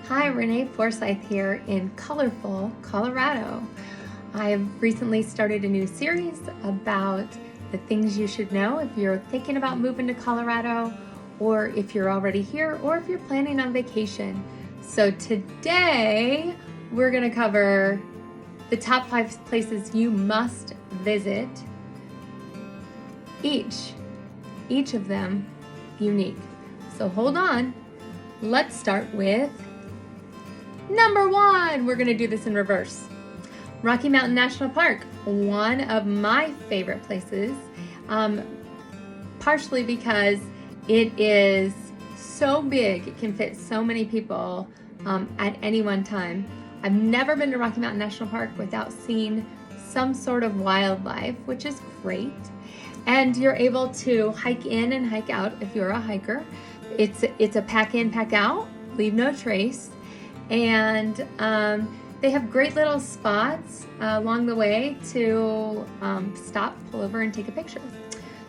Hi, Renee Forsyth here in colorful Colorado. I've recently started a new series about the things you should know if you're thinking about moving to Colorado, or if you're already here, or if you're planning on vacation. So today we're going to cover the top 5 places you must visit, each of them unique. So hold on. Let's start with number 1. We're going to do this in reverse. Rocky Mountain National Park, one of my favorite places, partially because it is so big, it can fit so many people at any one time. I've never been to Rocky Mountain National Park without seeing some sort of wildlife, which is great. And you're able to hike in and hike out if you're a hiker. It's a pack in, pack out, leave no trace. And they have great little spots along the way to stop, pull over, and take a picture.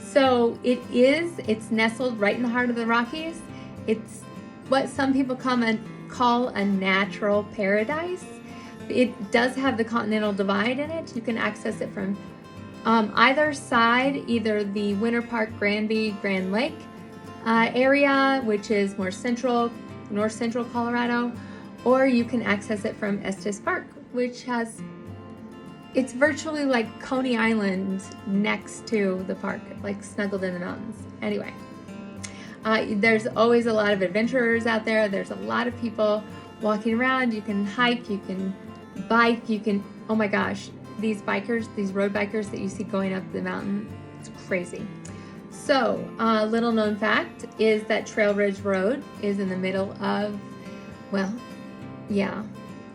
So it's nestled right in the heart of the Rockies. It's what some people call a natural paradise. It does have the Continental Divide in it. You can access it from either side, either the Winter Park, Granby, Grand Lake area, which is more north central Colorado, or you can access it from Estes Park, which it's virtually like Coney Island next to the park, like snuggled in the mountains. Anyway, there's always a lot of adventurers out there. There's a lot of people walking around. You can hike, you can bike, oh my gosh, these road bikers that you see going up the mountain, it's crazy. So, little known fact is that Trail Ridge Road is in the middle of,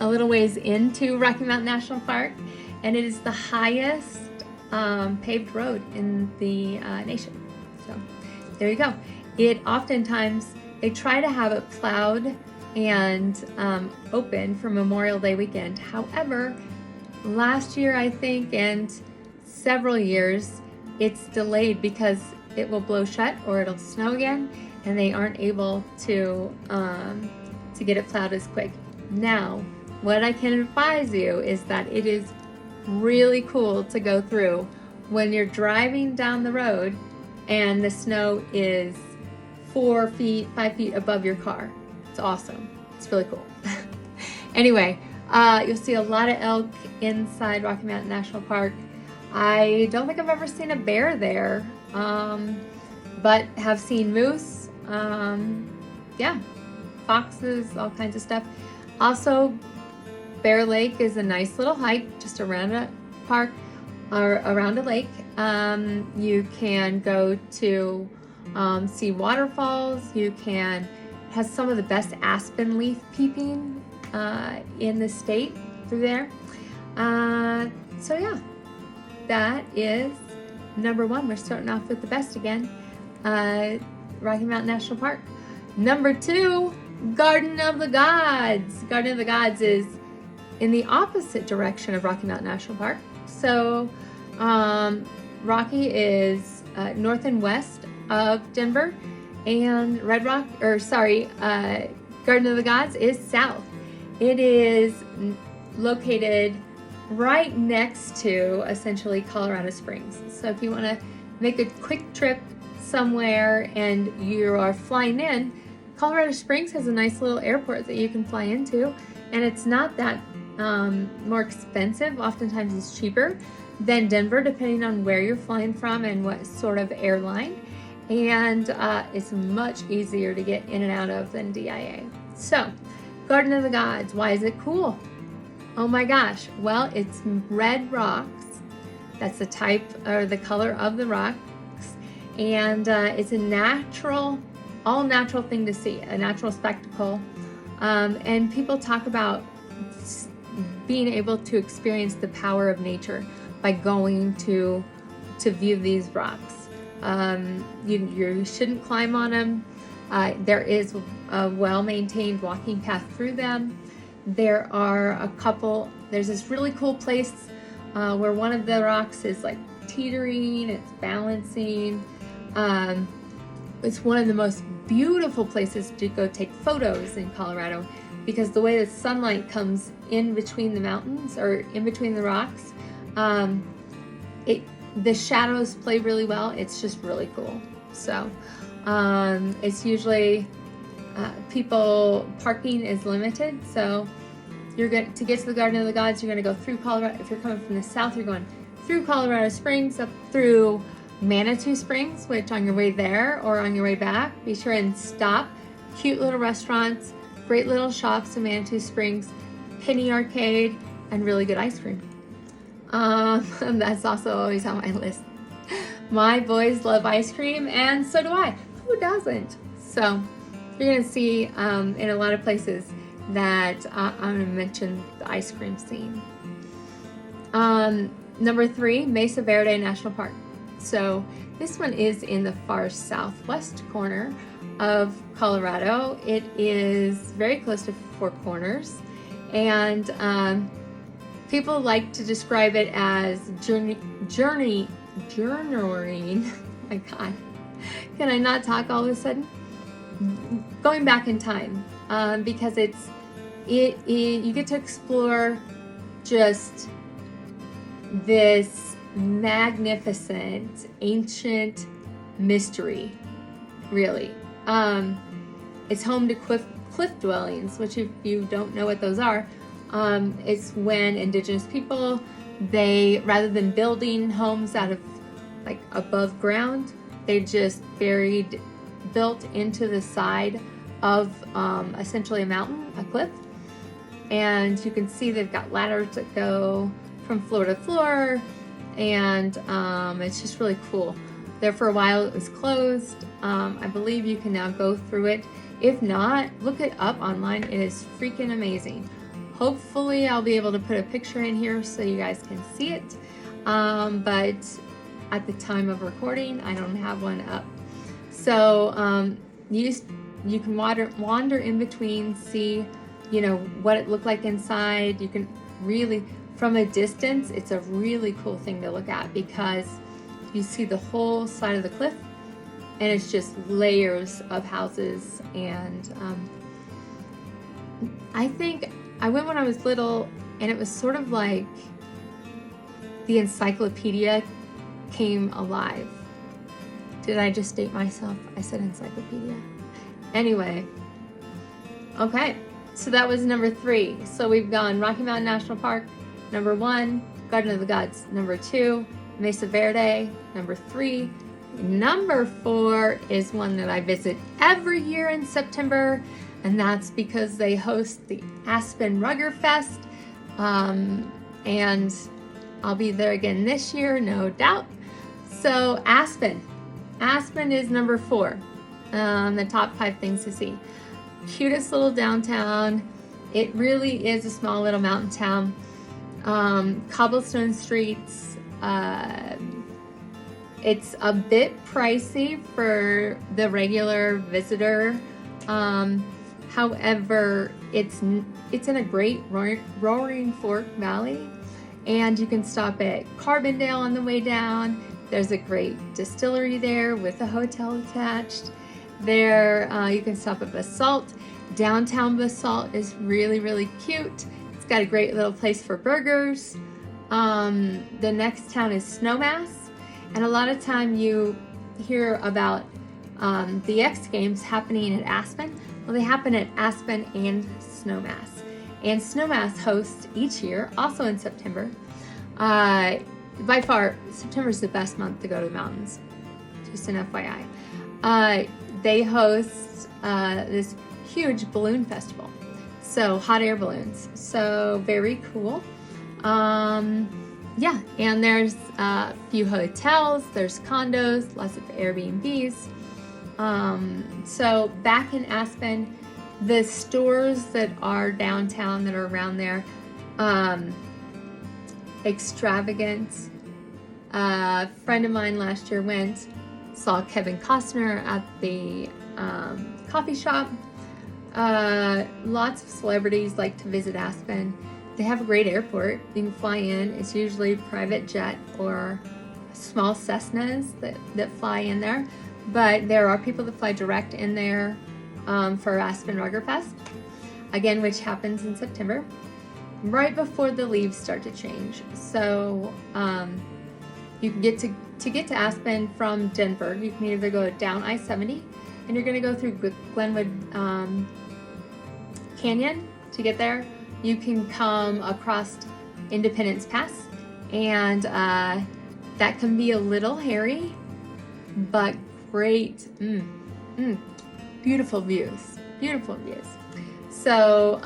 a little ways into Rocky Mountain National Park, and it is the highest paved road in the nation. So there you go. Oftentimes they try to have it plowed and open for Memorial Day weekend. However, last year I think and several years it's delayed because it will blow shut or it'll snow again, and they aren't able to get it plowed as quick. Now, what I can advise you is that it is really cool to go through when you're driving down the road and the snow is 4 feet, 5 feet above your car. It's awesome. It's really cool. Anyway, you'll see a lot of elk inside Rocky Mountain National Park. I don't think I've ever seen a bear there, but have seen moose, foxes, all kinds of stuff. Also, Bear Lake is a nice little hike just around a park or around a lake. You can go to see waterfalls. It has some of the best aspen leaf peeping in the state through there. So yeah, that is number 1. We're starting off with the best again. Rocky Mountain National Park. Number 2, Garden of the Gods. Garden of the Gods is in the opposite direction of Rocky Mountain National Park. So Rocky is north and west of Denver, and Garden of the Gods is south. It is located right next to essentially Colorado Springs. So if you want to make a quick trip somewhere and you are flying in, Colorado Springs has a nice little airport that you can fly into, and it's not that more expensive. Oftentimes it's cheaper than Denver, depending on where you're flying from and what sort of airline, and it's much easier to get in and out of than DIA. So, Garden of the Gods, why is it cool? Oh my gosh, well, it's red rocks. That's the type or the color of the rocks, and it's a all natural thing to see, a natural spectacle. And people talk about being able to experience the power of nature by going to view these rocks. You shouldn't climb on them. There is a well-maintained walking path through them. There's this really cool place where one of the rocks is like teetering, it's balancing. It's one of the most beautiful places to go take photos in Colorado. because the way the sunlight comes in between the mountains or in between the rocks, the shadows play really well. It's just really cool. So it's usually people parking is limited, so you're going to get to the Garden of the Gods. You're going to go through Colorado. If you're coming from the south, you're going through Colorado Springs up through Manitou Springs, which on your way there or on your way back, be sure and stop. Cute little restaurants, great little shops in Manitou Springs, Penny Arcade, and really good ice cream. That's also always on my list. My boys love ice cream, and so do I. Who doesn't? So you're going to see in a lot of places that I'm going to mention the ice cream scene. Number 3, Mesa Verde National Park. So this one is in the far southwest corner of Colorado. It is very close to Four Corners, and people like to describe it as journeying. My God, can I not talk all of a sudden? Going back in time, because you get to explore just this magnificent ancient mystery, really. It's home to cliff dwellings, which if you don't know what those are, it's when indigenous people, they, rather than building homes out of like above ground, they just built into the side of essentially a mountain, a cliff. And you can see they've got ladders that go from floor to floor, and it's just really cool. There for a while it was closed. I believe you can now go through it. If not, look it up online. It is freaking amazing. Hopefully I'll be able to put a picture in here so you guys can see it. But at the time of recording, I don't have one up. So you can wander in between, see, what it looked like inside. You can really, from a distance, it's a really cool thing to look at because you see the whole side of the cliff, and it's just layers of houses. And I think I went when I was little, and it was sort of like the encyclopedia came alive. Did I just date myself? I said encyclopedia. Anyway, okay, so that was number 3. So we've gone Rocky Mountain National Park, number 1, Garden of the Gods, number 2, Mesa Verde, number 3. Number 4 is one that I visit every year in September, and that's because they host the Aspen Rugger Fest, and I'll be there again this year, no doubt. So Aspen is number 4, the top 5 things to see. Cutest little downtown. It really is a small little mountain town. Cobblestone streets. It's a bit pricey for the regular visitor. However, it's in a great Roaring Fork Valley, and you can stop at Carbondale on the way down. There's a great distillery there with a hotel attached. There, you can stop at Basalt. Downtown Basalt is really, really cute. It's got a great little place for burgers. The next town is Snowmass. And a lot of time you hear about the X Games happening at Aspen. Well, they happen at Aspen and Snowmass. And Snowmass hosts each year, also in September. By far, September is the best month to go to the mountains. Just an FYI. They host this huge balloon festival. So hot air balloons. So very cool. Yeah, and there's a few hotels, there's condos, lots of Airbnbs. So back in Aspen, the stores that are downtown that are around there, Extravagant. A friend of mine last year saw Kevin Costner at the coffee shop. Lots of celebrities like to visit Aspen. They have a great airport. You can fly in. It's usually private jet or small Cessnas that fly in there. But there are people that fly direct in there for Aspen Rugger Fest. again, which happens in September, right before the leaves start to change. So you can get to Aspen from Denver. You can either go down I-70, and you're going to go through Glenwood Canyon to get there. You can come across Independence Pass, and that can be a little hairy, but great, beautiful views, beautiful views. So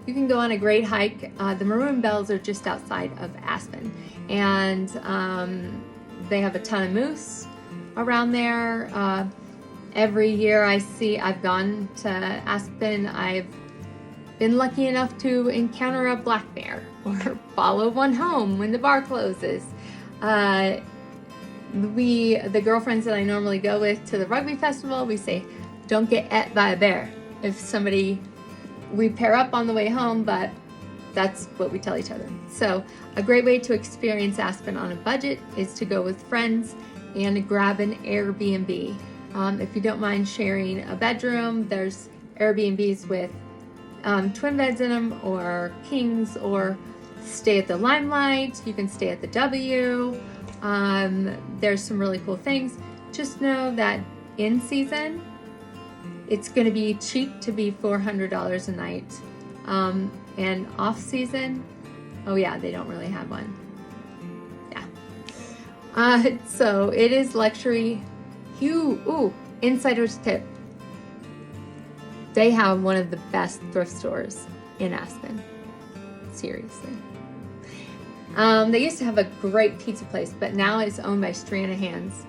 you can go on a great hike. The Maroon Bells are just outside of Aspen, and they have a ton of moose around there. Every year I've gone to Aspen, I've been lucky enough to encounter a black bear or follow one home when the bar closes. The girlfriends that I normally go with to the rugby festival, we say, don't get et by a bear. We pair up on the way home, but that's what we tell each other. So a great way to experience Aspen on a budget is to go with friends and grab an Airbnb. If you don't mind sharing a bedroom, there's Airbnbs with twin beds in them, or kings, or stay at the Limelight. You can stay at the W. There's some really cool things. Just know that in season, it's going to be cheap to be $400 a night. And off season, oh yeah, they don't really have one. Yeah. So it is luxury. Insider's tip. They have one of the best thrift stores in Aspen. Seriously. They used to have a great pizza place, but now it's owned by Stranahan's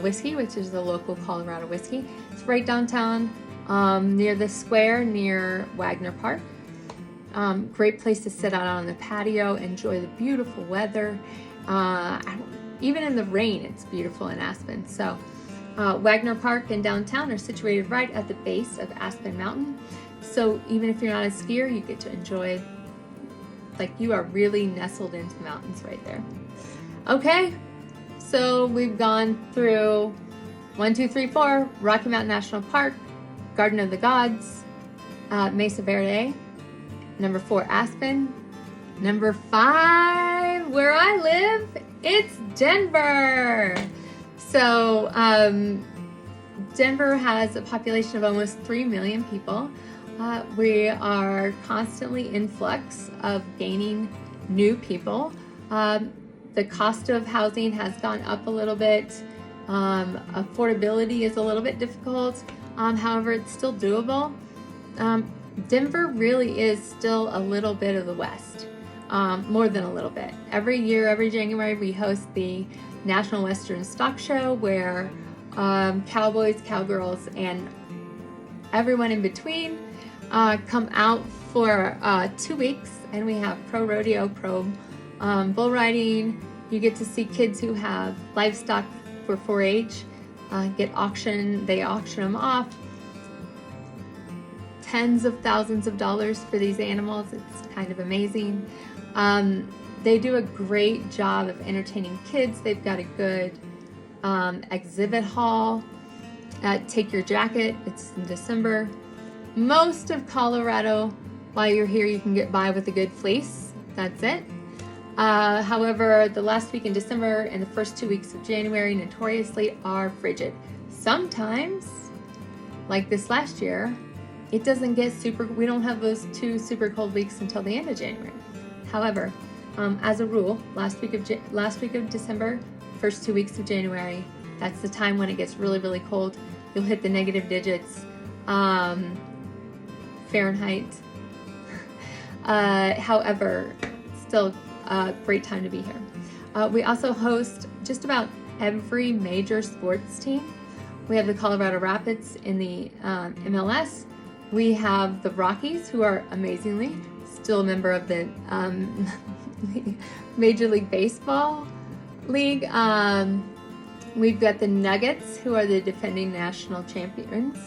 Whiskey, which is the local Colorado whiskey. It's right downtown, near the square, near Wagner Park. Great place to sit out on the patio, enjoy the beautiful weather. Even in the rain, it's beautiful in Aspen. So Wagner Park and downtown are situated right at the base of Aspen Mountain. So even if you're not a skier, you get to enjoy, like, you are really nestled into the mountains right there. Okay, so we've gone through 1, 2, 3, 4, Rocky Mountain National Park, Garden of the Gods, Mesa Verde. Number 4, Aspen. Number 5, where I live, it's Denver. So Denver has a population of almost 3 million people. We are constantly in flux of gaining new people. The cost of housing has gone up a little bit. Affordability is a little bit difficult. However, it's still doable. Denver really is still a little bit of the West, more than a little bit. Every year, every January, we host the National Western Stock Show, where cowboys, cowgirls, and everyone in between come out for 2 weeks, and we have pro rodeo, pro bull riding. You get to see kids who have livestock for 4-H get auctioned. They auction them off. Tens of thousands of dollars for these animals. It's kind of amazing. They do a great job of entertaining kids. They've got a good exhibit hall at Take Your Jacket. It's in December. Most of Colorado, while you're here, you can get by with a good fleece. That's it. However, the last week in December and the first 2 weeks of January notoriously are frigid. Sometimes, like this last year, it doesn't get we don't have those 2 super cold weeks until the end of January. However, as a rule, last week of December, first 2 weeks of January, that's the time when it gets really, really cold. You'll hit the negative digits, Fahrenheit. However, still a great time to be here. We also host just about every major sports team. We have the Colorado Rapids in the MLS. We have the Rockies, who are amazingly still a member of the Major League Baseball League. We've got the Nuggets, who are the defending national champions,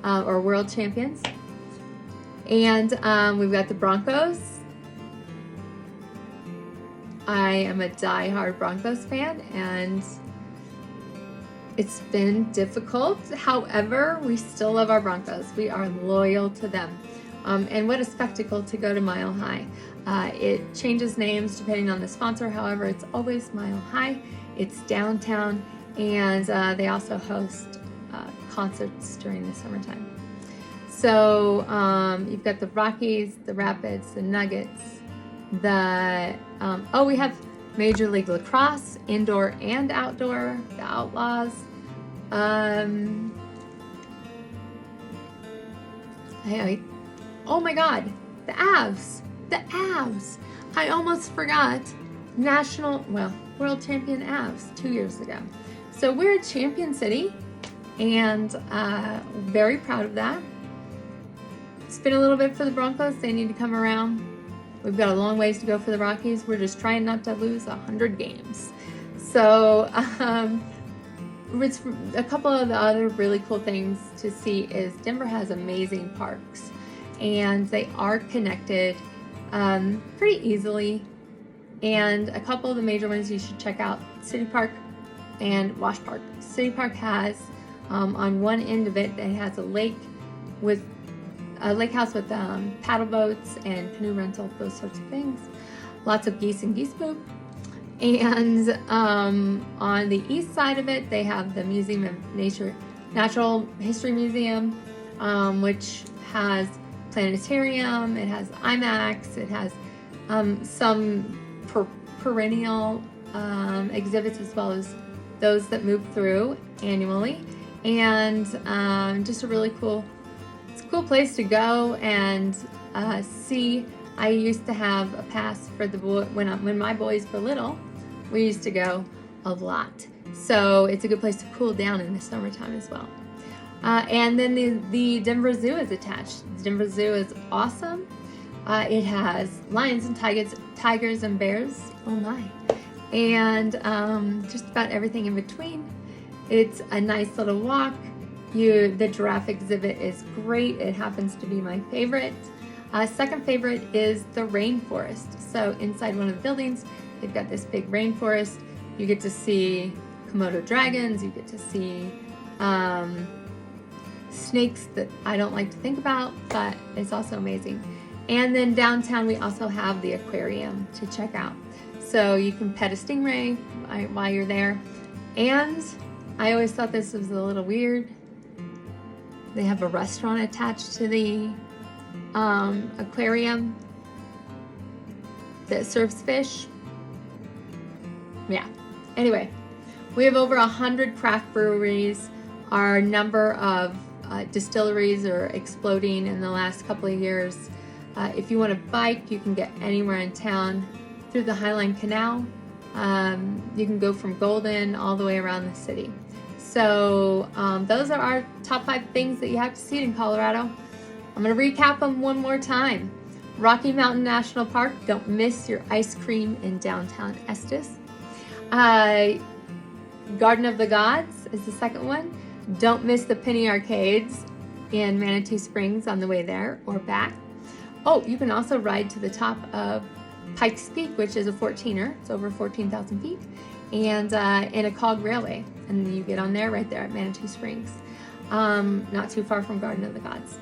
or world champions. And we've got the Broncos. I am a die-hard Broncos fan, and it's been difficult. However, we still love our Broncos. We are loyal to them. And what a spectacle to go to Mile High. It changes names depending on the sponsor. However, it's always Mile High. It's downtown, and they also host concerts during the summertime. So you've got the Rockies, the Rapids, the Nuggets, we have Major League Lacrosse, indoor and outdoor, the Outlaws. Oh my God, the Avs. The Avs. I almost forgot. World champion Avs 2 years ago. So we're a champion city, and very proud of that. It's been a little bit for the Broncos. They need to come around. We've got a long ways to go for the Rockies. We're just trying not to lose 100 games. So it's a couple of the other really cool things to see is Denver has amazing parks, and they are connected pretty easily. And a couple of the major ones you should check out: City Park and Wash Park. City Park has on one end of it has a lake with a lake house with paddle boats and canoe rental, those sorts of things. Lots of geese and geese poop. And on the east side of it, they have the Museum of Natural History Museum, which has planetarium. It has IMAX. It has some perennial exhibits, as well as those that move through annually. And just a really cool place to go and see. I used to have a pass for the boy when my boys were little. We used to go a lot, so it's a good place to cool down in the summertime as well. And then the Denver Zoo is attached. The Denver Zoo is awesome. It has lions and tigers and bears. Oh my! And just about everything in between. It's a nice little walk. The giraffe exhibit is great. It happens to be my favorite. Second favorite is the rainforest. So inside one of the buildings, they've got this big rainforest. You get to see Komodo dragons. You get to see snakes that I don't like to think about, but it's also amazing. And then downtown, we also have the aquarium to check out. So you can pet a stingray while you're there. And I always thought this was a little weird. They have a restaurant attached to the aquarium that serves fish. Yeah. Anyway, we have over 100 craft breweries. Our number of distilleries are exploding in the last couple of years. If you want to bike, you can get anywhere in town through the Highline Canal. You can go from Golden all the way around the city. So those are our top 5 things that you have to see in Colorado. I'm going to recap them one more time. Rocky Mountain National Park. Don't miss your ice cream in downtown Estes. Garden of the Gods is the second one. Don't miss the Penny Arcades in Manitou Springs on the way there or back. Oh, you can also ride to the top of Pikes Peak, which is a 14er. It's over 14,000 feet. And in a cog railway. And you get on there right there at Manitou Springs. Not too far from Garden of the Gods.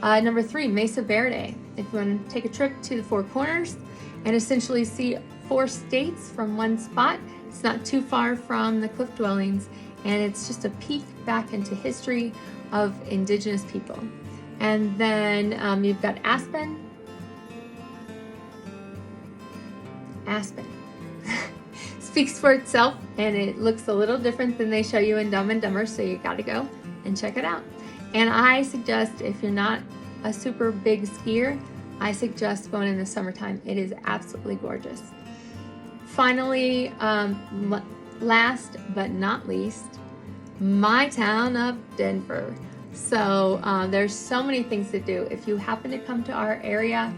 Number 3, Mesa Verde. If you want to take a trip to the Four Corners and essentially see 4 states from one spot, it's not too far from the cliff dwellings, and it's just a peek back into history of indigenous people. And then you've got Aspen. Speaks for itself, and it looks a little different than they show you in Dumb and Dumber, so you gotta go and check it out. And I suggest, if you're not a super big skier, I suggest going in the summertime. It is absolutely gorgeous. Finally, last but not least, my town of Denver. So there's so many things to do. If you happen to come to our area,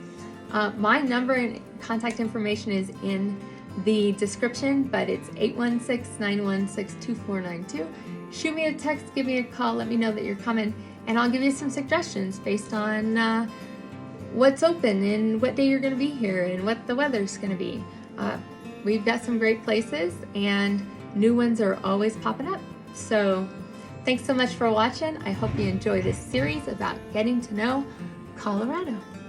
my number and contact information is in the description, but it's 816-916-2492. Shoot me a text, give me a call, let me know that you're coming, and I'll give you some suggestions based on what's open and what day you're going to be here and what the weather's going to be. We've got some great places, and new ones are always popping up. So thanks so much for watching. I hope you enjoy this series about getting to know Colorado.